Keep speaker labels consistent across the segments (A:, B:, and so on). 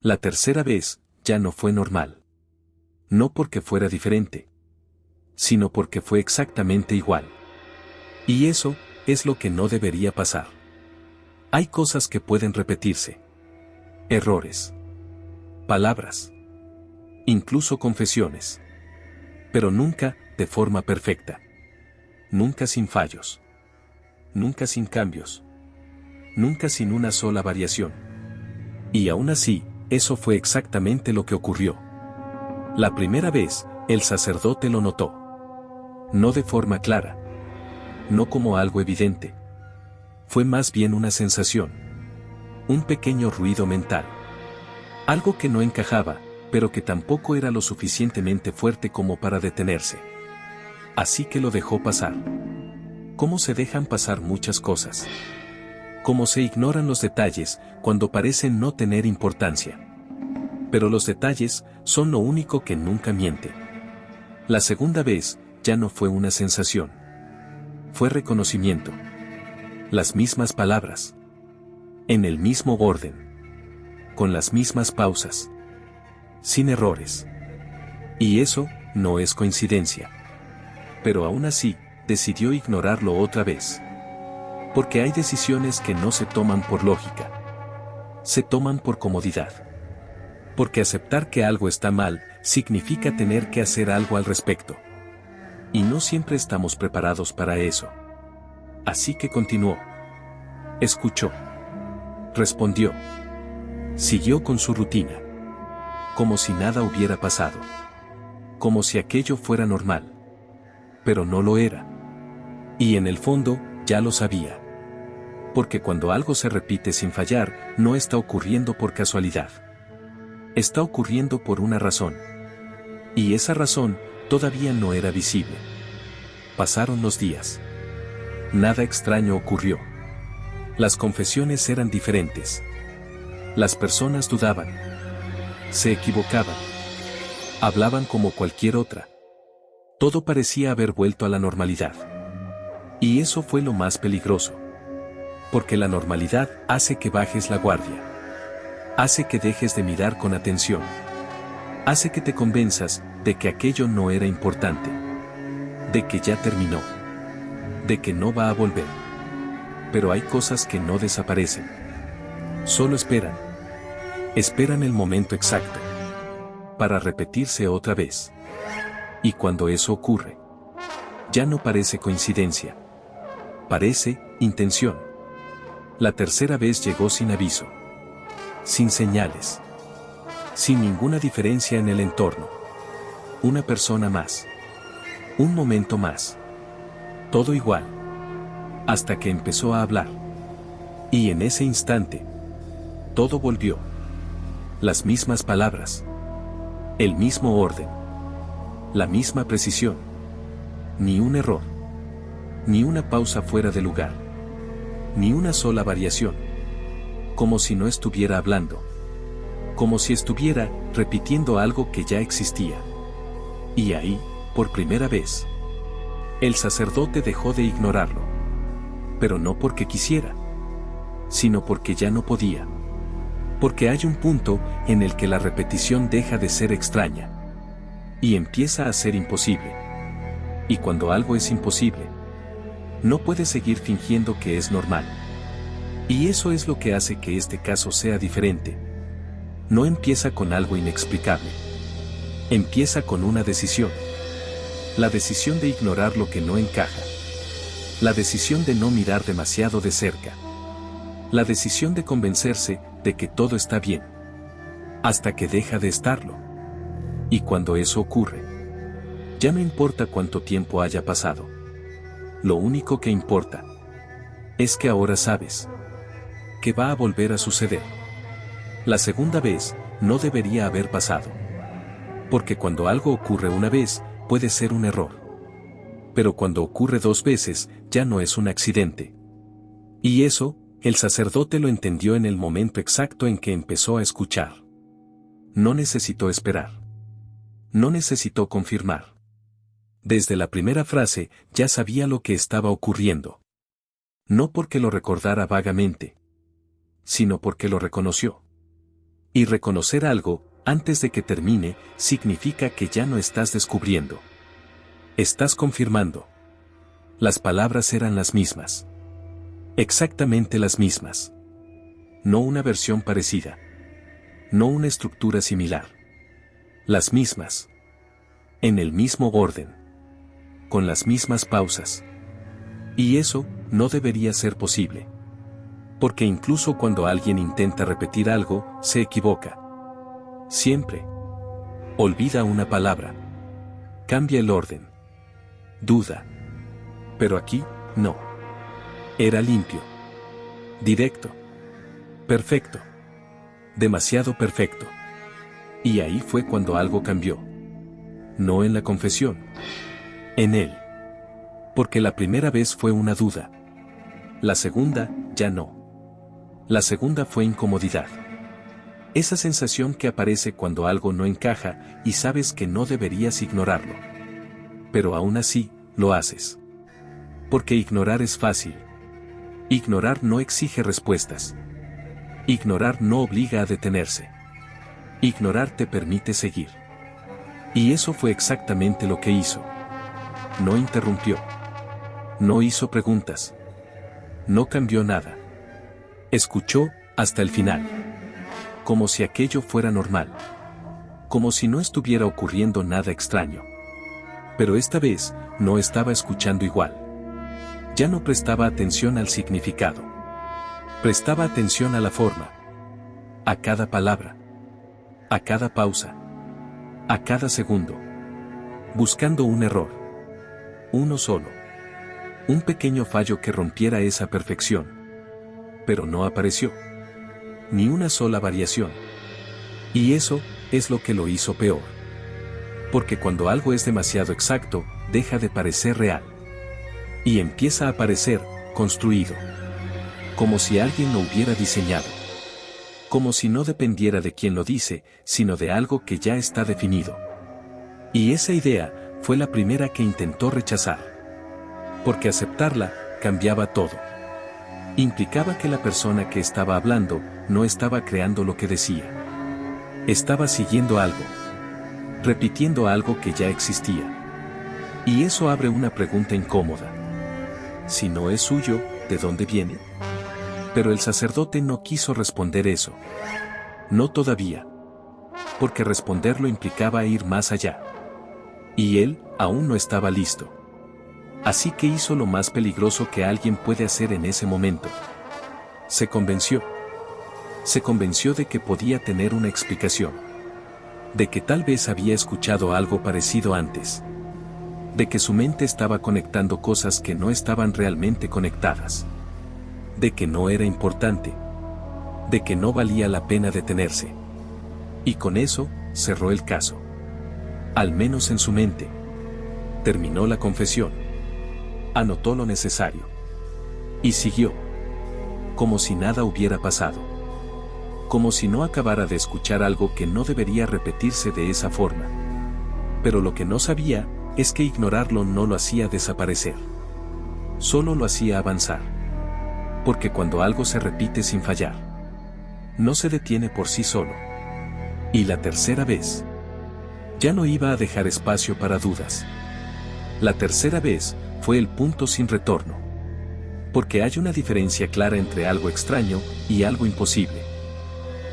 A: La tercera vez, ya no fue normal. No porque fuera diferente, sino porque fue exactamente igual. Y eso es lo que no debería pasar. Hay cosas que pueden repetirse. Errores. Palabras. Incluso confesiones. Pero nunca de forma perfecta. Nunca sin fallos. Nunca sin cambios. Nunca sin una sola variación. Y aún así, eso fue exactamente lo que ocurrió. La primera vez, el sacerdote lo notó. No de forma clara. No como algo evidente. Fue más bien una sensación. Un pequeño ruido mental. Algo que no encajaba, pero que tampoco era lo suficientemente fuerte como para detenerse. Así que lo dejó pasar. ¿Cómo se dejan pasar muchas cosas? Cómo se ignoran los detalles cuando parecen no tener importancia. Pero los detalles son lo único que nunca miente. La segunda vez, ya no fue una sensación. Fue reconocimiento. Las mismas palabras. En el mismo orden. Con las mismas pausas. Sin errores. Y eso no es coincidencia. Pero aún así, decidió ignorarlo otra vez. Porque hay decisiones que no se toman por lógica. Se toman por comodidad. Porque aceptar que algo está mal, significa tener que hacer algo al respecto. Y no siempre estamos preparados para eso. Así que continuó. Escuchó. Respondió. Siguió con su rutina. Como si nada hubiera pasado. Como si aquello fuera normal. Pero no lo era. Y en el fondo, ya lo sabía. Porque cuando algo se repite sin fallar, no está ocurriendo por casualidad. Está ocurriendo por una razón. Y esa razón todavía no era visible. Pasaron los días. Nada extraño ocurrió. Las confesiones eran diferentes. Las personas dudaban. Se equivocaban. Hablaban como cualquier otra. Todo parecía haber vuelto a la normalidad. Y eso fue lo más peligroso. Porque la normalidad hace que bajes la guardia. Hace que dejes de mirar con atención. Hace que te convenzas de que aquello no era importante. De que ya terminó. De que no va a volver. Pero hay cosas que no desaparecen. Solo esperan. Esperan el momento exacto. Para repetirse otra vez. Y cuando eso ocurre, ya no parece coincidencia. Parece intención. La tercera vez llegó sin aviso. Sin señales. Sin ninguna diferencia en el entorno. Una persona más. Un momento más. Todo igual. Hasta que empezó a hablar. Y en ese instante, todo volvió. Las mismas palabras. El mismo orden. La misma precisión. Ni un error. Ni una pausa fuera de lugar. Ni una sola variación. Como si no estuviera hablando. Como si estuviera repitiendo algo que ya existía. Y ahí, por primera vez, el sacerdote dejó de ignorarlo. Pero no porque quisiera, sino porque ya no podía. Porque hay un punto en el que la repetición deja de ser extraña. Y empieza a ser imposible. Y cuando algo es imposible, no puedes seguir fingiendo que es normal. Y eso es lo que hace que este caso sea diferente. No empieza con algo inexplicable. Empieza con una decisión. La decisión de ignorar lo que no encaja. La decisión de no mirar demasiado de cerca. La decisión de convencerse de que todo está bien. Hasta que deja de estarlo. Y cuando eso ocurre, ya no importa cuánto tiempo haya pasado. Lo único que importa es que ahora sabes que va a volver a suceder. La segunda vez no debería haber pasado. Porque cuando algo ocurre una vez, puede ser un error. Pero cuando ocurre dos veces, ya no es un accidente. Y eso, el sacerdote lo entendió en el momento exacto en que empezó a escuchar. No necesitó esperar. No necesitó confirmar. Desde la primera frase, ya sabía lo que estaba ocurriendo. No porque lo recordara vagamente, sino porque lo reconoció. Y reconocer algo, antes de que termine, significa que ya no estás descubriendo. Estás confirmando. Las palabras eran las mismas. Exactamente las mismas. No una versión parecida. No una estructura similar. Las mismas. En el mismo orden. Con las mismas pausas. Y eso no debería ser posible. Porque incluso cuando alguien intenta repetir algo, se equivoca. Siempre. Olvida una palabra. Cambia el orden. Duda. Pero aquí, no. Era limpio. Directo. Perfecto. Demasiado perfecto. Y ahí fue cuando algo cambió. No en la confesión. En él. Porque la primera vez fue una duda. La segunda, ya no. La segunda fue incomodidad. Esa sensación que aparece cuando algo no encaja y sabes que no deberías ignorarlo. Pero aún así, lo haces. Porque ignorar es fácil. Ignorar no exige respuestas. Ignorar no obliga a detenerse. Ignorar te permite seguir. Y eso fue exactamente lo que hizo. No interrumpió. No hizo preguntas. No cambió nada. Escuchó hasta el final. Como si aquello fuera normal. Como si no estuviera ocurriendo nada extraño. Pero esta vez, no estaba escuchando igual. Ya no prestaba atención al significado. Prestaba atención a la forma. A cada palabra. A cada pausa. A cada segundo. Buscando un error. Uno solo. Un pequeño fallo que rompiera esa perfección. Pero no apareció. Ni una sola variación. Y eso es lo que lo hizo peor. Porque cuando algo es demasiado exacto, deja de parecer real. Y empieza a parecer construido. Como si alguien lo hubiera diseñado. Como si no dependiera de quien lo dice, sino de algo que ya está definido. Y esa idea fue la primera que intentó rechazar. Porque aceptarla cambiaba todo. Implicaba que la persona que estaba hablando no estaba creando lo que decía. Estaba siguiendo algo. Repitiendo algo que ya existía. Y eso abre una pregunta incómoda. Si no es suyo, ¿de dónde viene? Pero el sacerdote no quiso responder eso. No todavía. Porque responderlo implicaba ir más allá. Y él aún no estaba listo. Así que hizo lo más peligroso que alguien puede hacer en ese momento. Se convenció. Se convenció de que podía tener una explicación. De que tal vez había escuchado algo parecido antes. De que su mente estaba conectando cosas que no estaban realmente conectadas. De que no era importante. De que no valía la pena detenerse. Y con eso, cerró el caso. Al menos en su mente. Terminó la confesión. Anotó lo necesario. Y siguió. Como si nada hubiera pasado. Como si no acabara de escuchar algo que no debería repetirse de esa forma. Pero lo que no sabía, es que ignorarlo no lo hacía desaparecer. Solo lo hacía avanzar. Porque cuando algo se repite sin fallar, no se detiene por sí solo. Y la tercera vez, ya no iba a dejar espacio para dudas. La tercera vez, fue el punto sin retorno. Porque hay una diferencia clara entre algo extraño y algo imposible.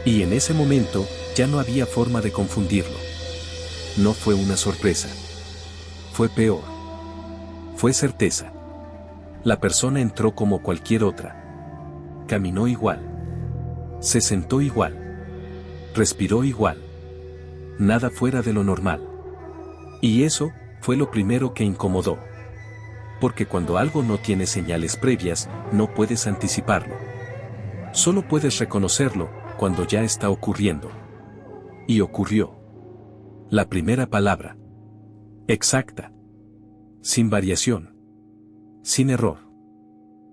A: Y en ese momento, ya no había forma de confundirlo. No fue una sorpresa. Fue peor. Fue certeza. La persona entró como cualquier otra. Caminó igual. Se sentó igual. Respiró igual. Nada fuera de lo normal. Y eso fue lo primero que incomodó. Porque cuando algo no tiene señales previas, no puedes anticiparlo. Solo puedes reconocerlo cuando ya está ocurriendo. Y ocurrió. La primera palabra. Exacta. Sin variación. Sin error.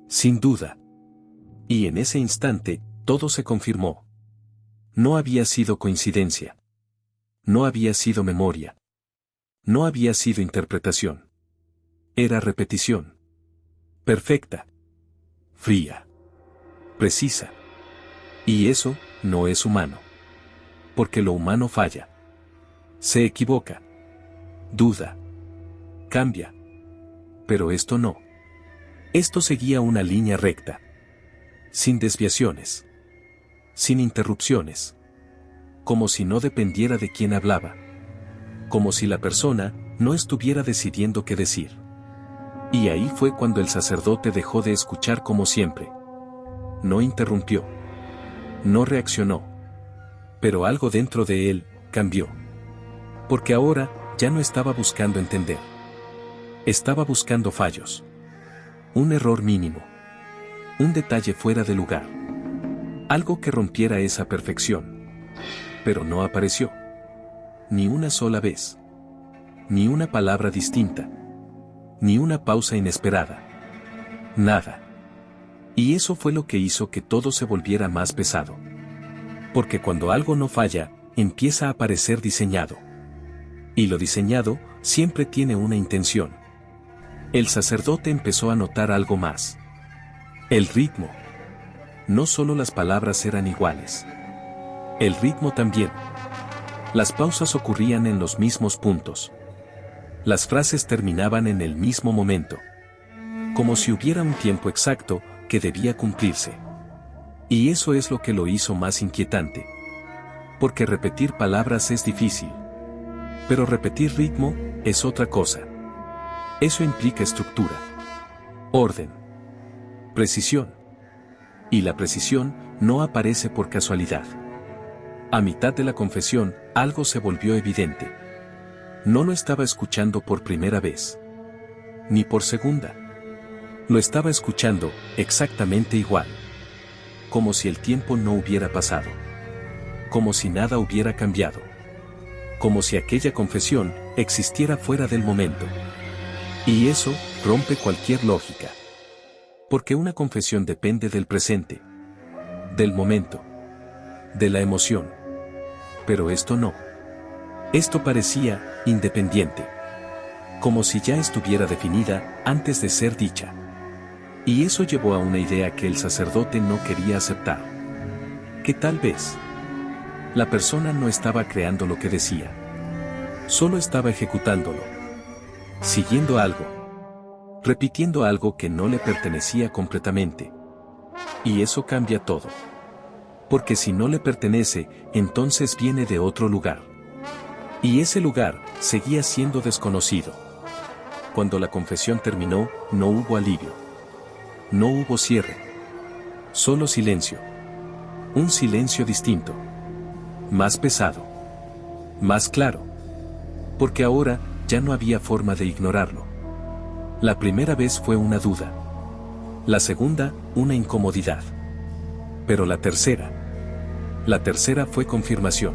A: Sin duda. Y en ese instante, todo se confirmó. No había sido coincidencia. No había sido memoria. No había sido interpretación. Era repetición. Perfecta. Fría. Precisa. Y eso, no es humano. Porque lo humano falla. Se equivoca. Duda. Cambia. Pero esto no. Esto seguía una línea recta. Sin desviaciones. Sin interrupciones. Como si no dependiera de quién hablaba. Como si la persona no estuviera decidiendo qué decir. Y ahí fue cuando el sacerdote dejó de escuchar como siempre. No interrumpió. No reaccionó. Pero algo dentro de él cambió. Porque ahora ya no estaba buscando entender. Estaba buscando fallos. Un error mínimo. Un detalle fuera de lugar. Algo que rompiera esa perfección. Pero no apareció. Ni una sola vez. Ni una palabra distinta. Ni una pausa inesperada. Nada. Y eso fue lo que hizo que todo se volviera más pesado. Porque cuando algo no falla, empieza a parecer diseñado. Y lo diseñado siempre tiene una intención. El sacerdote empezó a notar algo más. El ritmo. No solo las palabras eran iguales. El ritmo también. Las pausas ocurrían en los mismos puntos. Las frases terminaban en el mismo momento. Como si hubiera un tiempo exacto que debía cumplirse. Y eso es lo que lo hizo más inquietante. Porque repetir palabras es difícil. Pero repetir ritmo es otra cosa. Eso implica estructura. Orden. Precisión. Y la precisión no aparece por casualidad. A mitad de la confesión, algo se volvió evidente. No lo estaba escuchando por primera vez. Ni por segunda. Lo estaba escuchando exactamente igual. Como si el tiempo no hubiera pasado. Como si nada hubiera cambiado. Como si aquella confesión existiera fuera del momento. Y eso rompe cualquier lógica. Porque una confesión depende del presente. Del momento. De la emoción. Pero esto no. Esto parecía independiente. Como si ya estuviera definida antes de ser dicha. Y eso llevó a una idea que el sacerdote no quería aceptar. Que tal vez la persona no estaba creando lo que decía. Solo estaba ejecutándolo. Siguiendo algo. Repitiendo algo que no le pertenecía completamente. Y eso cambia todo. Porque si no le pertenece, entonces viene de otro lugar. Y ese lugar seguía siendo desconocido. Cuando la confesión terminó, no hubo alivio. No hubo cierre. Solo silencio. Un silencio distinto. Más pesado. Más claro. Porque ahora ya no había forma de ignorarlo. La primera vez fue una duda. La segunda, una incomodidad. Pero la tercera fue confirmación.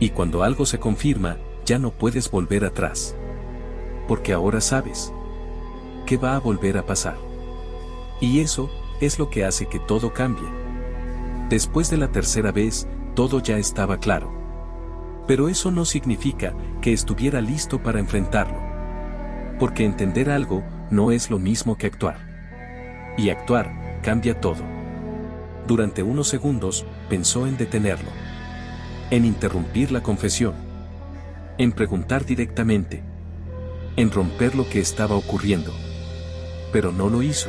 A: Y cuando algo se confirma, ya no puedes volver atrás. Porque ahora sabes que va a volver a pasar. Y eso es lo que hace que todo cambie. Después de la tercera vez, todo ya estaba claro. Pero eso no significa que estuviera listo para enfrentarlo. Porque entender algo no es lo mismo que actuar. Y actuar cambia todo. Durante unos segundos, pensó en detenerlo. En interrumpir la confesión. En preguntar directamente. En romper lo que estaba ocurriendo. Pero no lo hizo.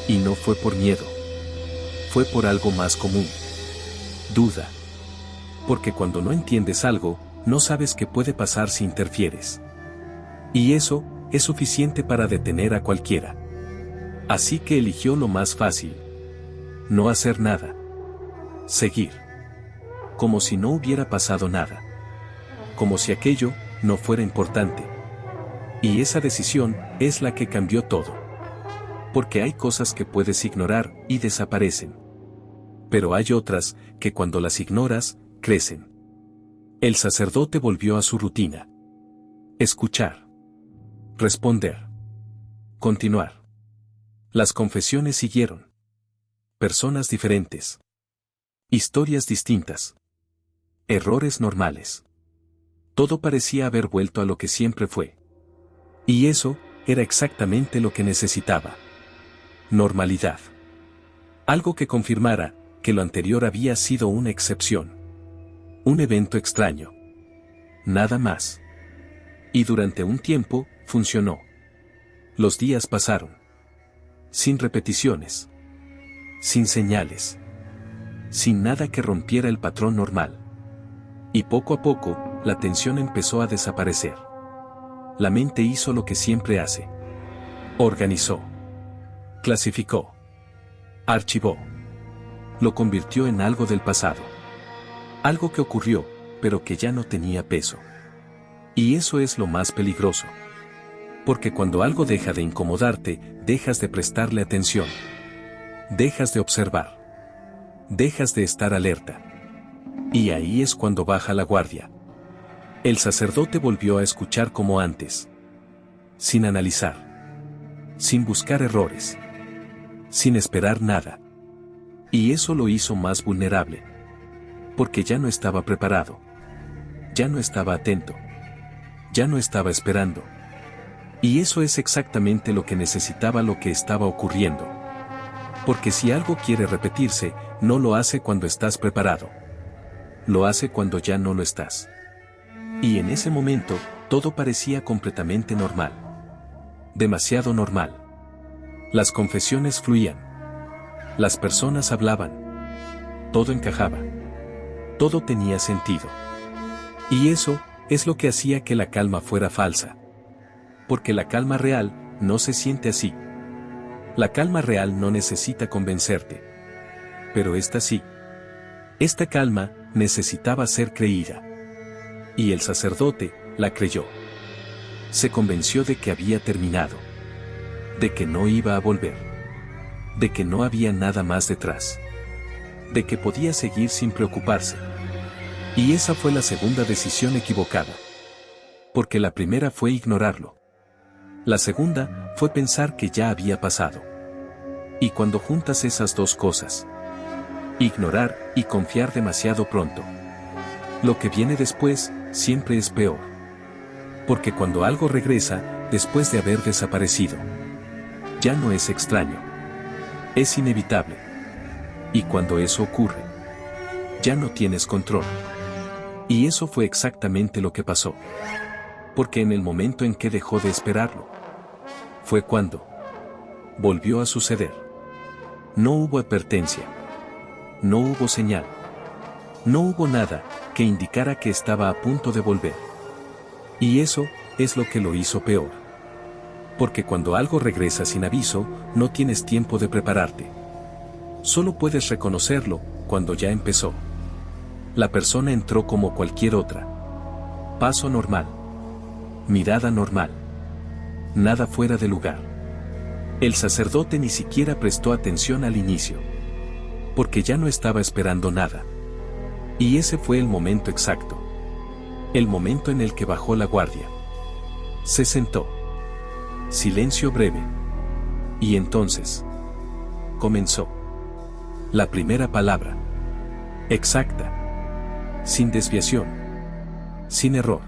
A: Y no fue por miedo. Fue por algo más común. Duda. Porque cuando no entiendes algo, no sabes qué puede pasar si interfieres. Y eso es suficiente para detener a cualquiera. Así que eligió lo más fácil. No hacer nada. Seguir. Como si no hubiera pasado nada. Como si aquello no fuera importante. Y esa decisión es la que cambió todo. Porque hay cosas que puedes ignorar y desaparecen. Pero hay otras que cuando las ignoras, crecen. El sacerdote volvió a su rutina. Escuchar. Responder. Continuar. Las confesiones siguieron. Personas diferentes. Historias distintas. Errores normales. Todo parecía haber vuelto a lo que siempre fue. Y eso era exactamente lo que necesitaba. Normalidad. Algo que confirmara que lo anterior había sido una excepción. Un evento extraño. Nada más. Y durante un tiempo, funcionó. Los días pasaron. Sin repeticiones. Sin señales. Sin nada que rompiera el patrón normal. Y poco a poco, la tensión empezó a desaparecer. La mente hizo lo que siempre hace. Organizó. Clasificó. Archivó. Lo convirtió en algo del pasado. Algo que ocurrió, pero que ya no tenía peso. Y eso es lo más peligroso. Porque cuando algo deja de incomodarte, dejas de prestarle atención. Dejas de observar. Dejas de estar alerta. Y ahí es cuando baja la guardia. El sacerdote volvió a escuchar como antes. Sin analizar. Sin buscar errores. Sin esperar nada. Y eso lo hizo más vulnerable. Porque ya no estaba preparado. Ya no estaba atento. Ya no estaba esperando. Y eso es exactamente lo que necesitaba, lo que estaba ocurriendo. Porque si algo quiere repetirse, no lo hace cuando estás preparado. Lo hace cuando ya no lo estás. Y en ese momento, todo parecía completamente normal. Demasiado normal. Las confesiones fluían. Las personas hablaban. Todo encajaba. Todo tenía sentido. Y eso es lo que hacía que la calma fuera falsa. Porque la calma real no se siente así. La calma real no necesita convencerte. Pero esta sí. Esta calma necesitaba ser creída. Y el sacerdote la creyó. Se convenció de que había terminado. De que no iba a volver. De que no había nada más detrás. De que podía seguir sin preocuparse. Y esa fue la segunda decisión equivocada. Porque la primera fue ignorarlo. La segunda fue pensar que ya había pasado. Y cuando juntas esas dos cosas, ignorar y confiar demasiado pronto, lo que viene después siempre es peor. Porque cuando algo regresa, después de haber desaparecido, ya no es extraño. Es inevitable. Y cuando eso ocurre, ya no tienes control. Y eso fue exactamente lo que pasó. Porque en el momento en que dejó de esperarlo, fue cuando volvió a suceder. No hubo advertencia. No hubo señal. No hubo nada que indicara que estaba a punto de volver. Y eso es lo que lo hizo peor. Porque cuando algo regresa sin aviso, no tienes tiempo de prepararte. Solo puedes reconocerlo cuando ya empezó. La persona entró como cualquier otra. Paso normal. Mirada normal. Nada fuera de lugar. El sacerdote ni siquiera prestó atención al inicio. Porque ya no estaba esperando nada. Y ese fue el momento exacto. El momento en el que bajó la guardia. Se sentó. Silencio breve. Y entonces comenzó. La primera palabra. Exacta. Sin desviación. Sin error.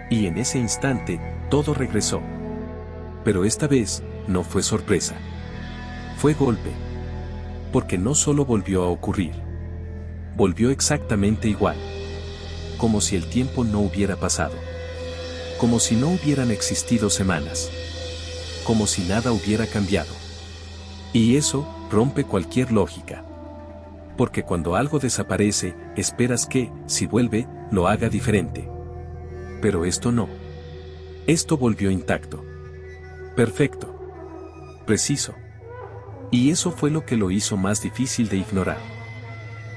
A: Y en ese instante, todo regresó. Pero esta vez, no fue sorpresa. Fue golpe. Porque no solo volvió a ocurrir. Volvió exactamente igual. Como si el tiempo no hubiera pasado. Como si no hubieran existido semanas. Como si nada hubiera cambiado. Y eso rompe cualquier lógica. Porque cuando algo desaparece, esperas que, si vuelve, lo haga diferente. Pero esto no. Esto volvió intacto. Perfecto. Preciso. Y eso fue lo que lo hizo más difícil de ignorar.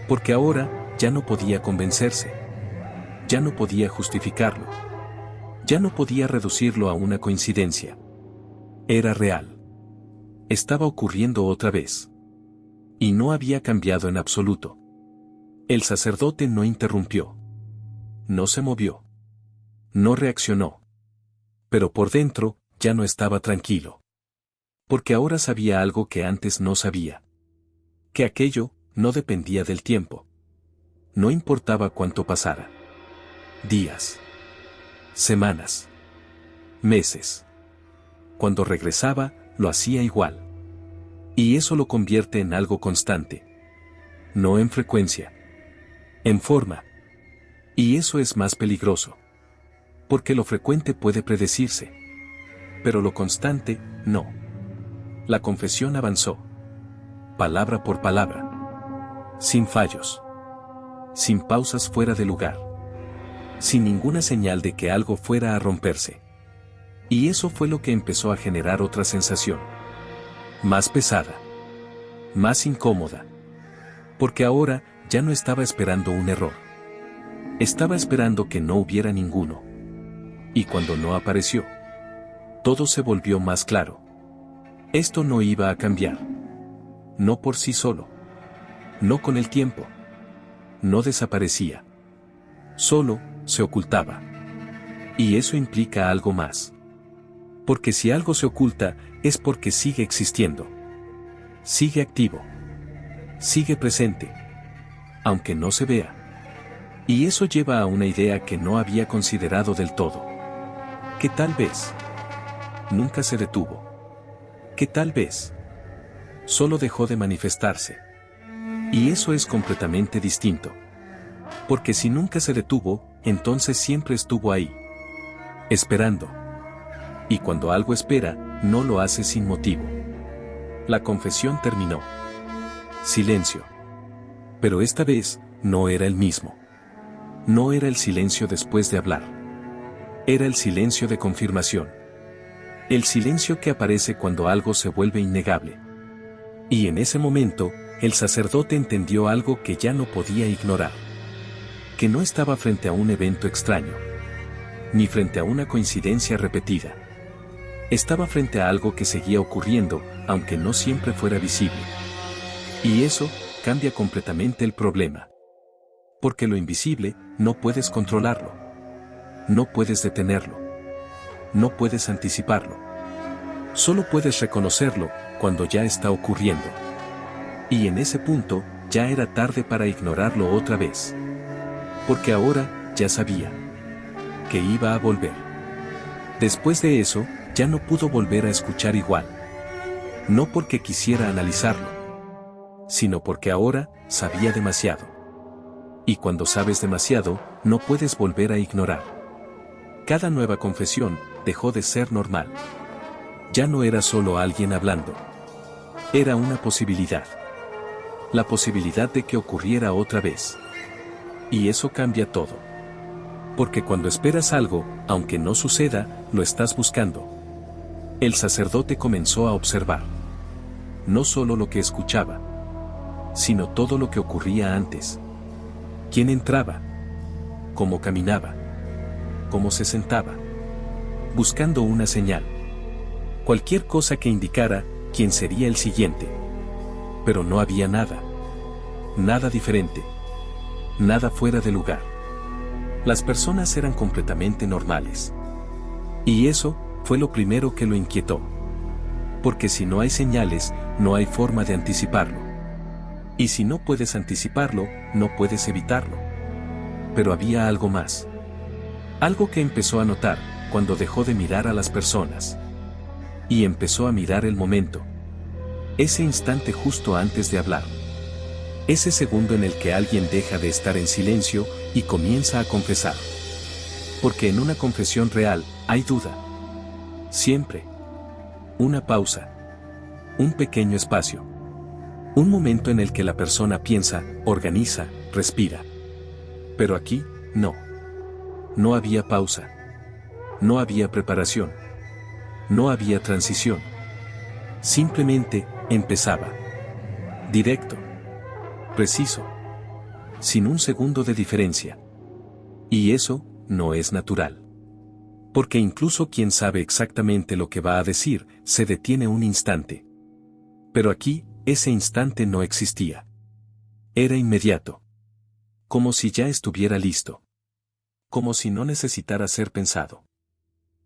A: Porque ahora, ya no podía convencerse. Ya no podía justificarlo. Ya no podía reducirlo a una coincidencia. Era real. Estaba ocurriendo otra vez. Y no había cambiado en absoluto. El sacerdote no interrumpió. No se movió. No reaccionó. Pero por dentro, ya no estaba tranquilo. Porque ahora sabía algo que antes no sabía. Que aquello no dependía del tiempo. No importaba cuánto pasara. Días. Semanas. Meses. Cuando regresaba, lo hacía igual. Y eso lo convierte en algo constante. No en frecuencia. En forma. Y eso es más peligroso. Porque lo frecuente puede predecirse. Pero lo constante, no. La confesión avanzó. Palabra por palabra. Sin fallos. Sin pausas fuera de lugar. Sin ninguna señal de que algo fuera a romperse. Y eso fue lo que empezó a generar otra sensación. Más pesada. Más incómoda. Porque ahora, ya no estaba esperando un error. Estaba esperando que no hubiera ninguno. Y cuando no apareció, todo se volvió más claro. Esto no iba a cambiar. No por sí solo. No con el tiempo. No desaparecía. Solo, se ocultaba. Y eso implica algo más. Porque si algo se oculta, es porque sigue existiendo. Sigue activo. Sigue presente. Aunque no se vea. Y eso lleva a una idea que no había considerado del todo. Que tal vez nunca se detuvo. Que tal vez solo dejó de manifestarse. Y eso es completamente distinto. Porque si nunca se detuvo, entonces siempre estuvo ahí. Esperando. Y cuando algo espera, no lo hace sin motivo. La confesión terminó. Silencio. Pero esta vez, no era el mismo. No era el silencio después de hablar. Era el silencio de confirmación. El silencio que aparece cuando algo se vuelve innegable. Y en ese momento, el sacerdote entendió algo que ya no podía ignorar. Que no estaba frente a un evento extraño. Ni frente a una coincidencia repetida. Estaba frente a algo que seguía ocurriendo, aunque no siempre fuera visible. Y eso, cambia completamente el problema. Porque lo invisible, no puedes controlarlo. No puedes detenerlo. No puedes anticiparlo. Solo puedes reconocerlo, cuando ya está ocurriendo. Y en ese punto, ya era tarde para ignorarlo otra vez. Porque ahora, ya sabía. Que iba a volver. Después de eso, ya no pudo volver a escuchar igual. No porque quisiera analizarlo. Sino porque ahora, sabía demasiado. Y cuando sabes demasiado, no puedes volver a ignorar. Cada nueva confesión, dejó de ser normal. Ya no era solo alguien hablando. Era una posibilidad. La posibilidad de que ocurriera otra vez. Y eso cambia todo. Porque cuando esperas algo, aunque no suceda, lo estás buscando. El sacerdote comenzó a observar. No solo lo que escuchaba, sino todo lo que ocurría antes. ¿Quién entraba? ¿Cómo caminaba? ¿Cómo se sentaba? Buscando una señal. Cualquier cosa que indicara quién sería el siguiente. Pero no había nada. Nada diferente. Nada fuera de lugar. Las personas eran completamente normales. Y eso fue lo primero que lo inquietó. Porque si no hay señales, no hay forma de anticiparlo. Y si no puedes anticiparlo, no puedes evitarlo. Pero había algo más. Algo que empezó a notar, cuando dejó de mirar a las personas. Y empezó a mirar el momento. Ese instante justo antes de hablar. Ese segundo en el que alguien deja de estar en silencio, y comienza a confesar. Porque en una confesión real, hay duda. Siempre. Una pausa. Un pequeño espacio. Un momento en el que la persona piensa, organiza, respira. Pero aquí, no. No había pausa. No había preparación. No había transición. Simplemente, empezaba. Directo. Preciso. Sin un segundo de diferencia. Y eso, no es natural. Porque incluso quien sabe exactamente lo que va a decir, se detiene un instante. Pero aquí, ese instante no existía. Era inmediato. Como si ya estuviera listo. Como si no necesitara ser pensado.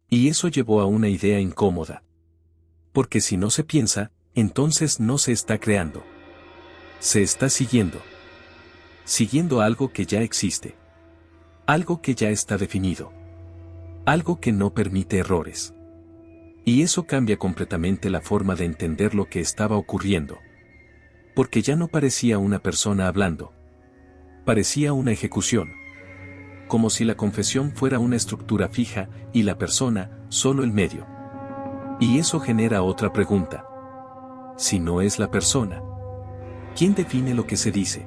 A: Y eso llevó a una idea incómoda. Porque si no se piensa, entonces no se está creando. Se está siguiendo. Siguiendo algo que ya existe. Algo que ya está definido. Algo que no permite errores. Y eso cambia completamente la forma de entender lo que estaba ocurriendo. Porque ya no parecía una persona hablando. Parecía una ejecución. como si la confesión fuera una estructura fija y la persona solo el medio. Y eso genera otra pregunta. Si no es la persona, ¿quién define lo que se dice?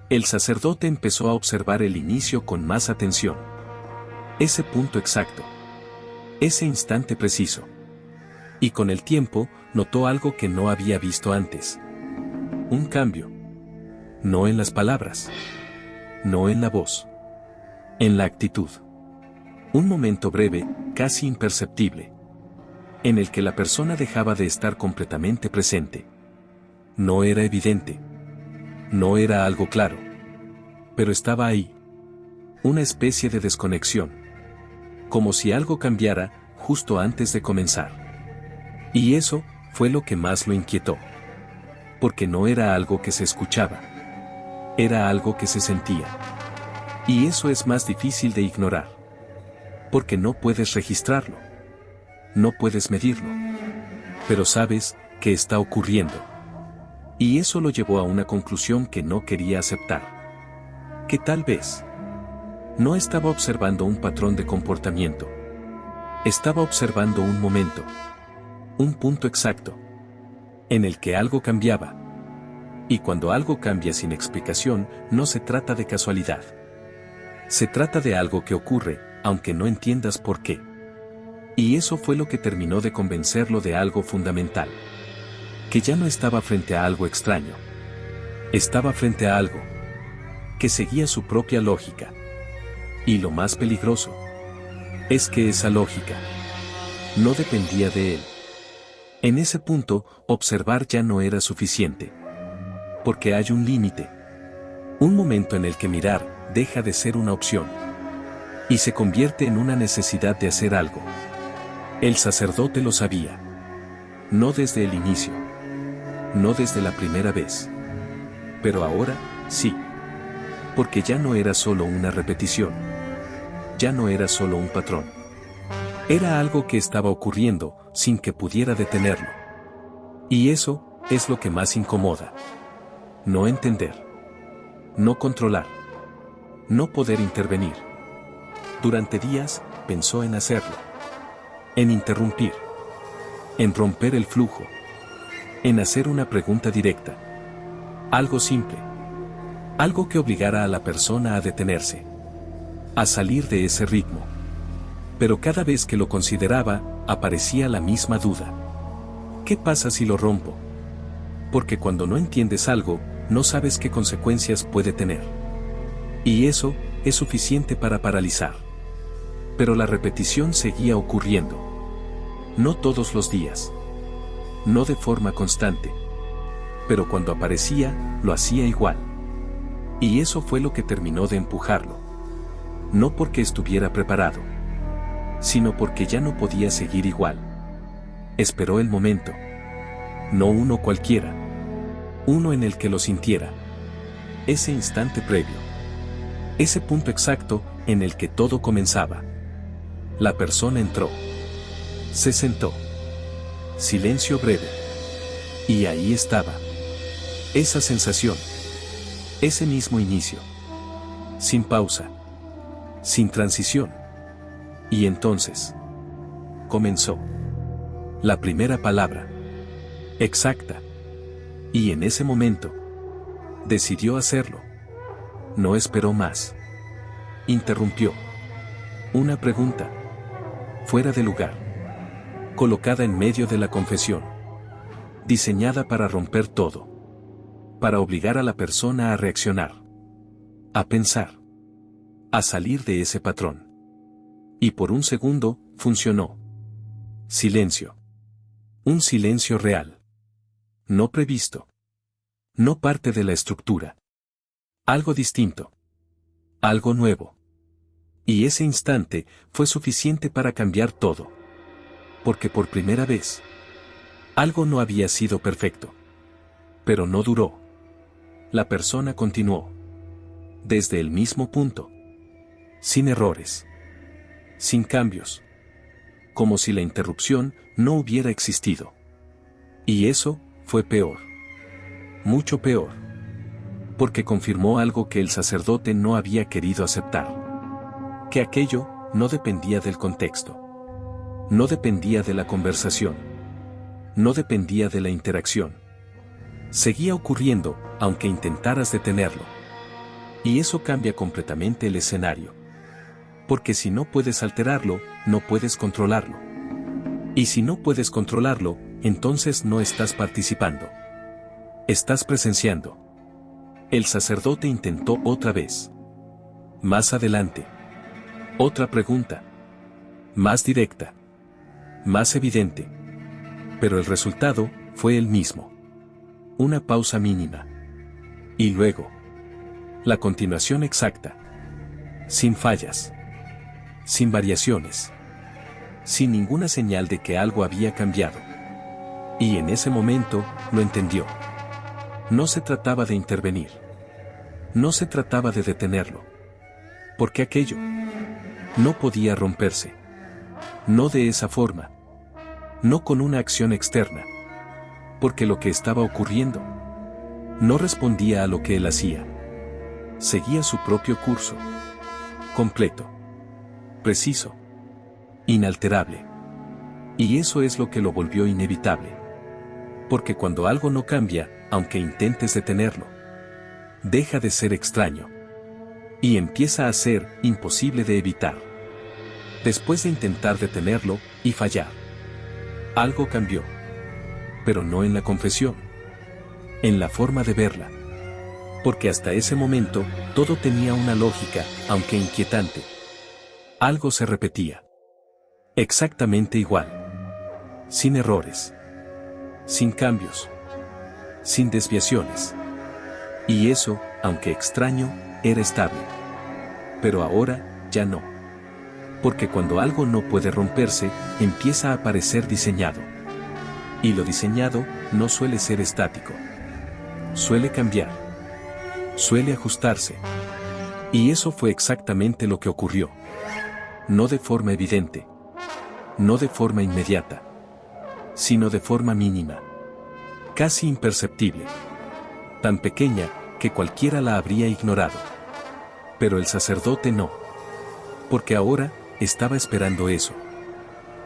A: El sacerdote empezó a observar el inicio con más atención. Ese punto exacto. Ese instante preciso. Y con el tiempo, notó algo que no había visto antes. Un cambio. No en las palabras. No en la voz. En la actitud. Un momento breve, casi imperceptible, en el que la persona dejaba de estar completamente presente. No era evidente. No era algo claro. Pero estaba ahí. Una especie de desconexión. Como si algo cambiara justo antes de comenzar. Y eso fue lo que más lo inquietó. Porque no era algo que se escuchaba. Era algo que se sentía. Y eso es más difícil de ignorar. Porque no puedes registrarlo. No puedes medirlo. Pero sabes que está ocurriendo. Y eso lo llevó a una conclusión que no quería aceptar. Que tal vez no estaba observando un patrón de comportamiento. Estaba observando un momento. Un punto exacto. En el que algo cambiaba. Y cuando algo cambia sin explicación, no se trata de casualidad. Se trata de algo que ocurre, aunque no entiendas por qué. Y eso fue lo que terminó de convencerlo de algo fundamental. Que ya no estaba frente a algo extraño. Estaba frente a algo que seguía su propia lógica. Y lo más peligroso es que esa lógica no dependía de él. En ese punto, observar ya no era suficiente. Porque hay un límite. Un momento en el que mirar deja de ser una opción. Y se convierte en una necesidad de hacer algo. El sacerdote lo sabía. No desde el inicio. No desde la primera vez. Pero ahora, sí. Porque ya no era solo una repetición. Ya no era solo un patrón. Era algo que estaba ocurriendo, sin que pudiera detenerlo. Y eso es lo que más incomoda. No entender. No controlar. No poder intervenir. Durante días, pensó en hacerlo. En interrumpir. En romper el flujo. En hacer una pregunta directa. Algo simple. Algo que obligara a la persona a detenerse. A salir de ese ritmo. Pero cada vez que lo consideraba, aparecía la misma duda. ¿Qué pasa si lo rompo? Porque cuando no entiendes algo, no sabes qué consecuencias puede tener. Y eso es suficiente para paralizar. Pero la repetición seguía ocurriendo. No todos los días. No de forma constante. Pero cuando aparecía, lo hacía igual. Y eso fue lo que terminó de empujarlo. No porque estuviera preparado, sino porque ya no podía seguir igual. Esperó el momento. No uno cualquiera. Uno en el que lo sintiera. Ese instante previo. Ese punto exacto en el que todo comenzaba. La persona entró. Se sentó. Silencio breve. Y ahí estaba. Esa sensación. Ese mismo inicio. Sin pausa. Sin transición. Y entonces. Comenzó. La primera palabra. Exacta. Y en ese momento. Decidió hacerlo. No esperó más. Interrumpió. Una pregunta. Fuera de lugar. Colocada en medio de la confesión. Diseñada para romper todo. Para obligar a la persona a reaccionar. A pensar. A salir de ese patrón. Y por un segundo, funcionó. Silencio. Un silencio real. No previsto. No parte de la estructura. Algo distinto. Algo nuevo. Y ese instante fue suficiente para cambiar todo. Porque por primera vez, algo no había sido perfecto. Pero no duró. La persona continuó. Desde el mismo punto. Sin errores. Sin cambios. Como si la interrupción no hubiera existido. Y eso fue peor. Mucho peor. Porque confirmó algo que el sacerdote no había querido aceptar. Que aquello no dependía del contexto. No dependía de la conversación. No dependía de la interacción. Seguía ocurriendo, aunque intentaras detenerlo. Y eso cambia completamente el escenario. Porque si no puedes alterarlo, no puedes controlarlo. Y si no puedes controlarlo, entonces no estás participando. Estás presenciando. El sacerdote intentó otra vez. Más adelante. Otra pregunta. Más directa. Más evidente. Pero el resultado fue el mismo. Una pausa mínima. Y luego. La continuación exacta. Sin fallas. Sin variaciones. Sin ninguna señal de que algo había cambiado. Y en ese momento, lo entendió. No se trataba de intervenir. No se trataba de detenerlo. Porque aquello no podía romperse. No de esa forma. No con una acción externa. Porque lo que estaba ocurriendo no respondía a lo que él hacía. Seguía su propio curso. Completo. Preciso. Inalterable. Y eso es lo que lo volvió inevitable. Porque cuando algo no cambia, aunque intentes detenerlo, deja de ser extraño. Y empieza a ser imposible de evitar. Después de intentar detenerlo y fallar. Algo cambió. Pero no en la confesión. En la forma de verla. Porque hasta ese momento, todo tenía una lógica, aunque inquietante. Algo se repetía. Exactamente igual. Sin errores. Sin cambios. Sin desviaciones. Y eso, aunque extraño, era estable. Pero ahora, ya no. Porque cuando algo no puede romperse, empieza a parecer diseñado. Y lo diseñado no suele ser estático. Suele cambiar. Suele ajustarse. Y eso fue exactamente lo que ocurrió. No de forma evidente. No de forma inmediata. Sino de forma mínima. Casi imperceptible. Tan pequeña, que cualquiera la habría ignorado. Pero el sacerdote no. Porque ahora, estaba esperando eso.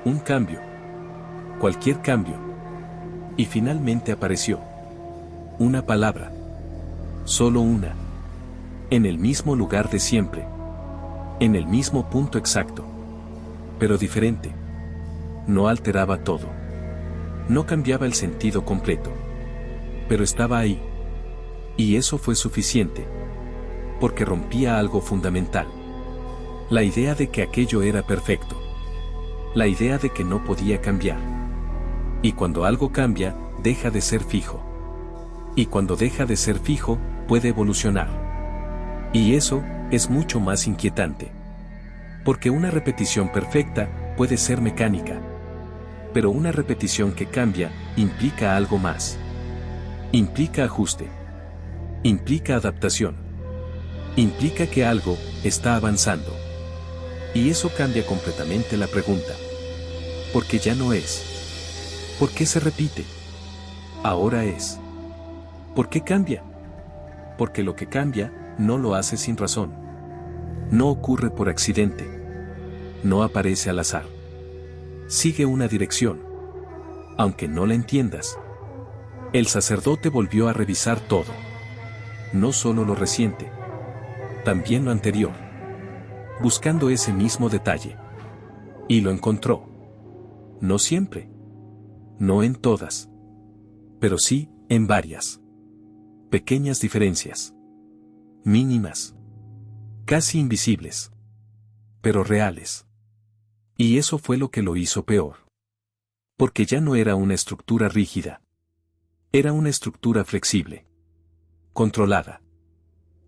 A: Un cambio. Cualquier cambio. Y finalmente apareció. Una palabra. Solo una. En el mismo lugar de siempre. En el mismo punto exacto. Pero diferente. No alteraba todo. No cambiaba el sentido completo. Pero estaba ahí. Y eso fue suficiente. Porque rompía algo fundamental. La idea de que aquello era perfecto. La idea de que no podía cambiar. Y cuando algo cambia, deja de ser fijo. Y cuando deja de ser fijo, puede evolucionar. Y eso es mucho más inquietante. Porque una repetición perfecta puede ser mecánica. Pero una repetición que cambia implica algo más. Implica ajuste. Implica adaptación. Implica que algo está avanzando. Y eso cambia completamente la pregunta. Porque ya no es. ¿Por qué se repite? Ahora es. ¿Por qué cambia? Porque lo que cambia, no lo hace sin razón. No ocurre por accidente. No aparece al azar. Sigue una dirección. Aunque no la entiendas. El sacerdote volvió a revisar todo. No solo lo reciente. También lo anterior. Buscando ese mismo detalle. Y lo encontró. No siempre. No en todas. Pero sí, en varias. Pequeñas diferencias. Mínimas. Casi invisibles. Pero reales. Y eso fue lo que lo hizo peor. Porque ya no era una estructura rígida. Era una estructura flexible. Controlada.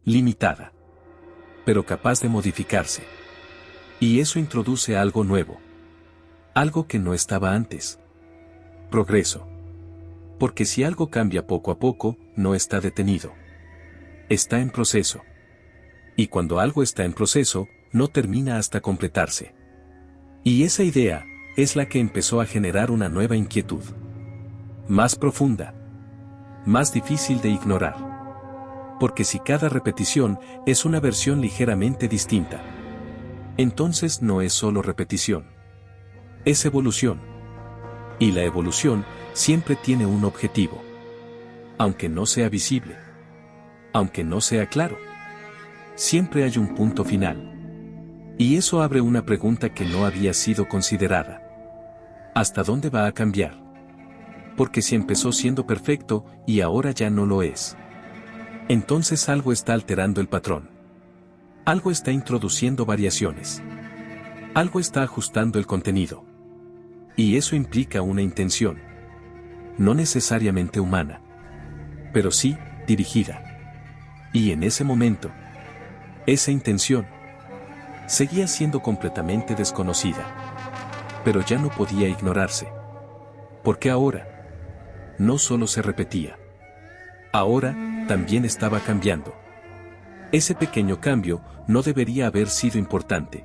A: Limitada. Pero capaz de modificarse. Y eso introduce algo nuevo. Algo que no estaba antes. Progreso. Porque si algo cambia poco a poco, no está detenido. Está en proceso. Y cuando algo está en proceso, no termina hasta completarse. Y esa idea es la que empezó a generar una nueva inquietud. Más profunda. Más difícil de ignorar. Porque si cada repetición es una versión ligeramente distinta, entonces no es solo repetición. Es evolución. Y la evolución siempre tiene un objetivo. Aunque no sea visible. Aunque no sea claro. Siempre hay un punto final. Y eso abre una pregunta que no había sido considerada. ¿Hasta dónde va a cambiar? Porque si empezó siendo perfecto y ahora ya no lo es. Entonces algo está alterando el patrón. Algo está introduciendo variaciones. Algo está ajustando el contenido. Y eso implica una intención. No necesariamente humana. Pero sí, dirigida. Y en ese momento, esa intención seguía siendo completamente desconocida. Pero ya no podía ignorarse. Porque ahora, no solo se repetía. Ahora, también estaba cambiando. Ese pequeño cambio no debería haber sido importante.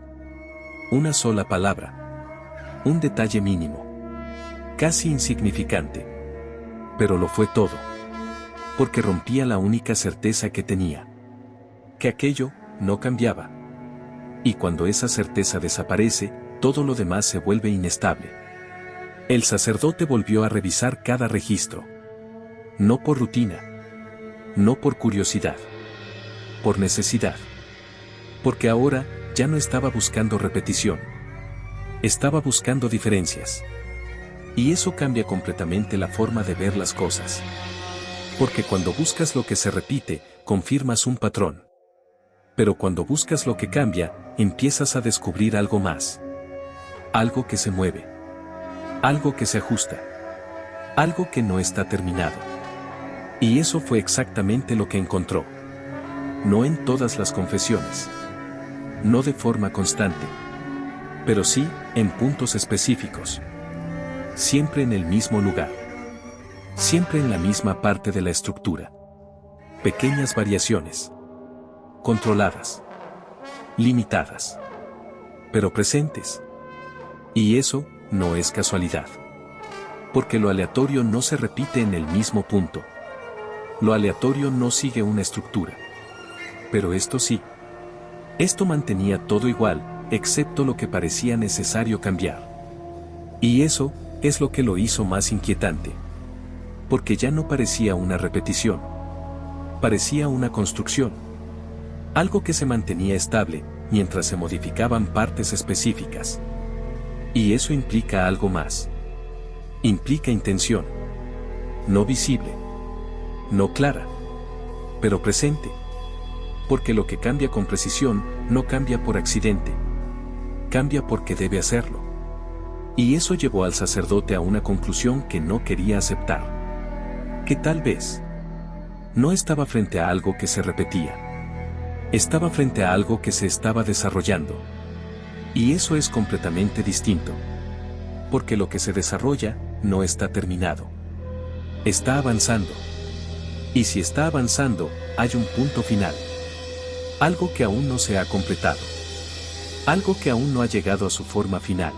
A: Una sola palabra. Un detalle mínimo. Casi insignificante. Pero lo fue todo. Porque rompía la única certeza que tenía. Que aquello no cambiaba. Y cuando esa certeza desaparece, todo lo demás se vuelve inestable. El sacerdote volvió a revisar cada registro. No por rutina. No por curiosidad. Por necesidad. Porque ahora, ya no estaba buscando repetición. Estaba buscando diferencias. Y eso cambia completamente la forma de ver las cosas. Porque cuando buscas lo que se repite, confirmas un patrón. Pero cuando buscas lo que cambia, empiezas a descubrir algo más. Algo que se mueve. Algo que se ajusta. Algo que no está terminado. Y eso fue exactamente lo que encontró. No en todas las confesiones. No de forma constante. Pero sí, en puntos específicos. Siempre en el mismo lugar. Siempre en la misma parte de la estructura. Pequeñas variaciones. Controladas. Limitadas. Pero presentes. Y eso no es casualidad. Porque lo aleatorio no se repite en el mismo punto. Lo aleatorio no sigue una estructura. Pero esto sí. Esto mantenía todo igual, excepto lo que parecía necesario cambiar. Y eso es lo que lo hizo más inquietante. Porque ya no parecía una repetición. Parecía una construcción. Algo que se mantenía estable, mientras se modificaban partes específicas. Y eso implica algo más. Implica intención. No visible. No clara. Pero presente. Porque lo que cambia con precisión, no cambia por accidente. Cambia porque debe hacerlo. Y eso llevó al sacerdote a una conclusión que no quería aceptar. Que tal vez no estaba frente a algo que se repetía. Estaba frente a algo que se estaba desarrollando. Y eso es completamente distinto. Porque lo que se desarrolla, no está terminado. Está avanzando. Y si está avanzando, hay un punto final. Algo que aún no se ha completado. Algo que aún no ha llegado a su forma final.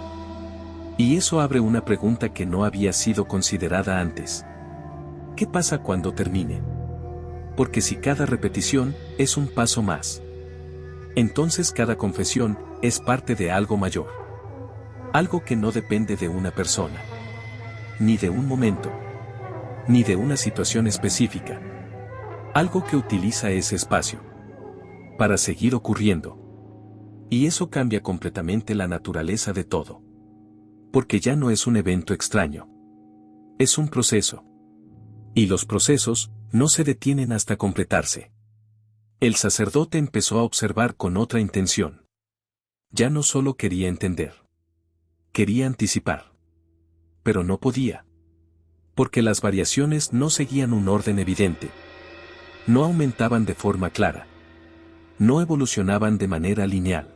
A: Y eso abre una pregunta que no había sido considerada antes. ¿Qué pasa cuando termine? Porque si cada repetición es un paso más, entonces cada confesión es parte de algo mayor. Algo que no depende de una persona, ni de un momento, ni de una situación específica. Algo que utiliza ese espacio para seguir ocurriendo. Y eso cambia completamente la naturaleza de todo. Porque ya no es un evento extraño. Es un proceso. Y los procesos no se detienen hasta completarse. El sacerdote empezó a observar con otra intención. Ya no solo quería entender. Quería anticipar. Pero no podía. Porque las variaciones no seguían un orden evidente. No aumentaban de forma clara. No evolucionaban de manera lineal.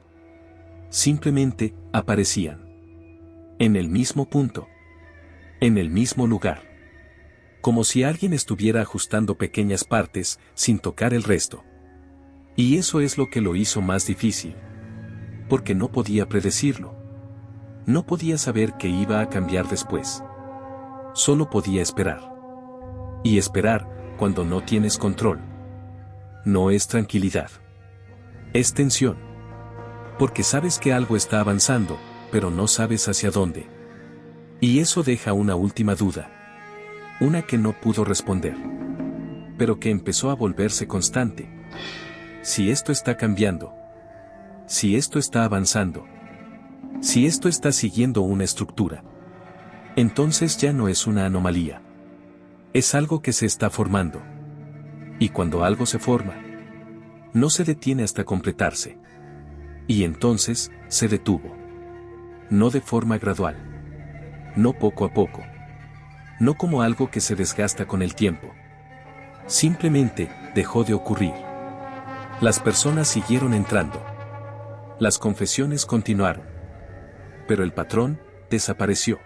A: Simplemente aparecían. En el mismo punto. En el mismo lugar. Como si alguien estuviera ajustando pequeñas partes, sin tocar el resto. Y eso es lo que lo hizo más difícil. Porque no podía predecirlo. No podía saber qué iba a cambiar después. Solo podía esperar. Y esperar, cuando no tienes control, no es tranquilidad. Es tensión. Porque sabes que algo está avanzando, pero no sabes hacia dónde. Y eso deja una última duda. Una que no pudo responder. Pero que empezó a volverse constante. Si esto está cambiando. Si esto está avanzando. Si esto está siguiendo una estructura. Entonces ya no es una anomalía. Es algo que se está formando. Y cuando algo se forma, no se detiene hasta completarse. Y entonces, se detuvo. No de forma gradual. No poco a poco. No como algo que se desgasta con el tiempo. Simplemente, dejó de ocurrir. Las personas siguieron entrando. Las confesiones continuaron. Pero el patrón, desapareció.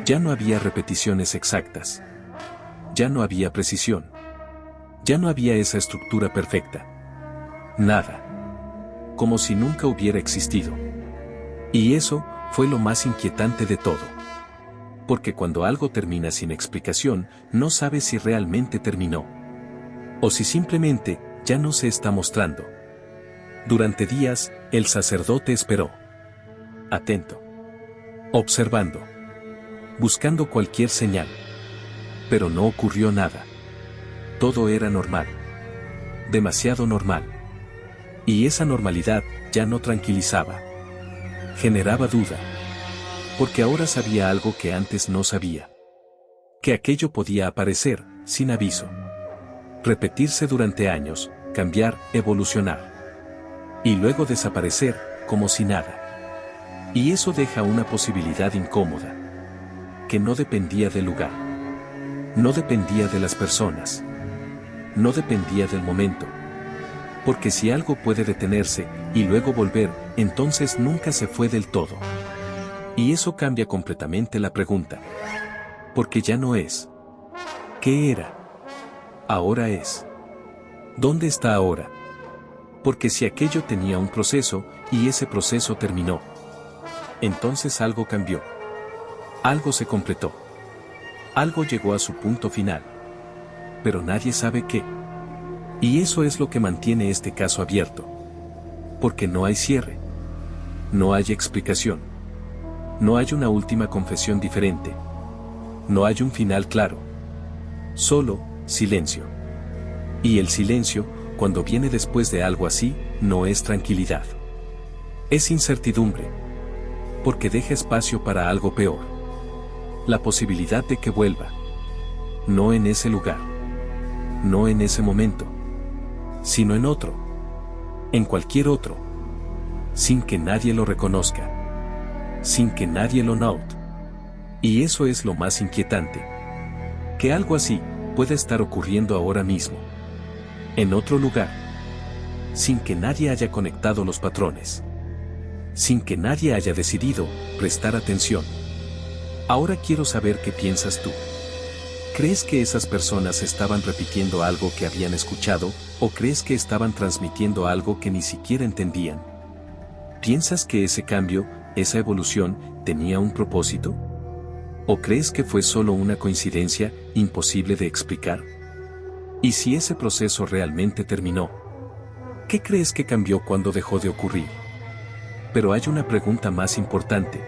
A: Ya no había repeticiones exactas. Ya no había precisión. Ya no había esa estructura perfecta. Nada. Como si nunca hubiera existido. Y eso fue lo más inquietante de todo. Porque cuando algo termina sin explicación, no sabes si realmente terminó. O si simplemente, ya no se está mostrando. Durante días, el sacerdote esperó. Atento. Observando. Buscando cualquier señal. Pero no ocurrió nada. Todo era normal. Demasiado normal. Y esa normalidad ya no tranquilizaba. Generaba duda. Porque ahora sabía algo que antes no sabía. Que aquello podía aparecer, sin aviso. Repetirse durante años, cambiar, evolucionar. Y luego desaparecer, como si nada. Y eso deja una posibilidad incómoda. Que no dependía del lugar. No dependía de las personas. No dependía del momento. Porque si algo puede detenerse, y luego volver, entonces nunca se fue del todo. Y eso cambia completamente la pregunta. Porque ya no es. ¿Qué era? Ahora es. ¿Dónde está ahora? Porque si aquello tenía un proceso, y ese proceso terminó, entonces algo cambió. Algo se completó. Algo llegó a su punto final. Pero nadie sabe qué. Y eso es lo que mantiene este caso abierto. Porque no hay cierre. No hay explicación. No hay una última confesión diferente. No hay un final claro. Solo, silencio. Y el silencio, cuando viene después de algo así, no es tranquilidad. Es incertidumbre. Porque deja espacio para algo peor. La posibilidad de que vuelva. No en ese lugar. No en ese momento. Sino en otro. En cualquier otro. Sin que nadie lo reconozca. Sin que nadie lo note. Y eso es lo más inquietante. Que algo así puede estar ocurriendo ahora mismo. En otro lugar. Sin que nadie haya conectado los patrones. Sin que nadie haya decidido prestar atención. Ahora quiero saber qué piensas tú. ¿Crees que esas personas estaban repitiendo algo que habían escuchado, o crees que estaban transmitiendo algo que ni siquiera entendían? ¿Piensas que ese cambio, esa evolución, tenía un propósito? ¿O crees que fue solo una coincidencia, imposible de explicar? ¿Y si ese proceso realmente terminó? ¿Qué crees que cambió cuando dejó de ocurrir? Pero hay una pregunta más importante.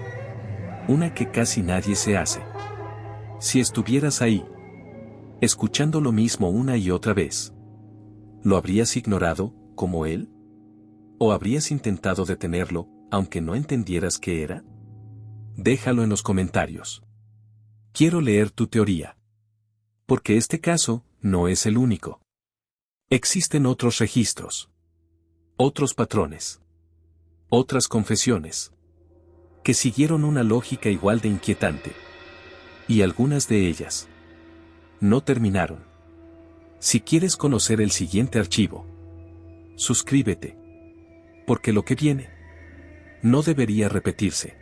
A: Una que casi nadie se hace. Si estuvieras ahí, escuchando lo mismo una y otra vez, ¿lo habrías ignorado, como él? ¿O habrías intentado detenerlo, aunque no entendieras qué era? Déjalo en los comentarios. Quiero leer tu teoría. Porque este caso, no es el único. Existen otros registros. Otros patrones. Otras confesiones. Que siguieron una lógica igual de inquietante. Y algunas de ellas no terminaron. Si quieres conocer el siguiente archivo, suscríbete. Porque lo que viene no debería repetirse.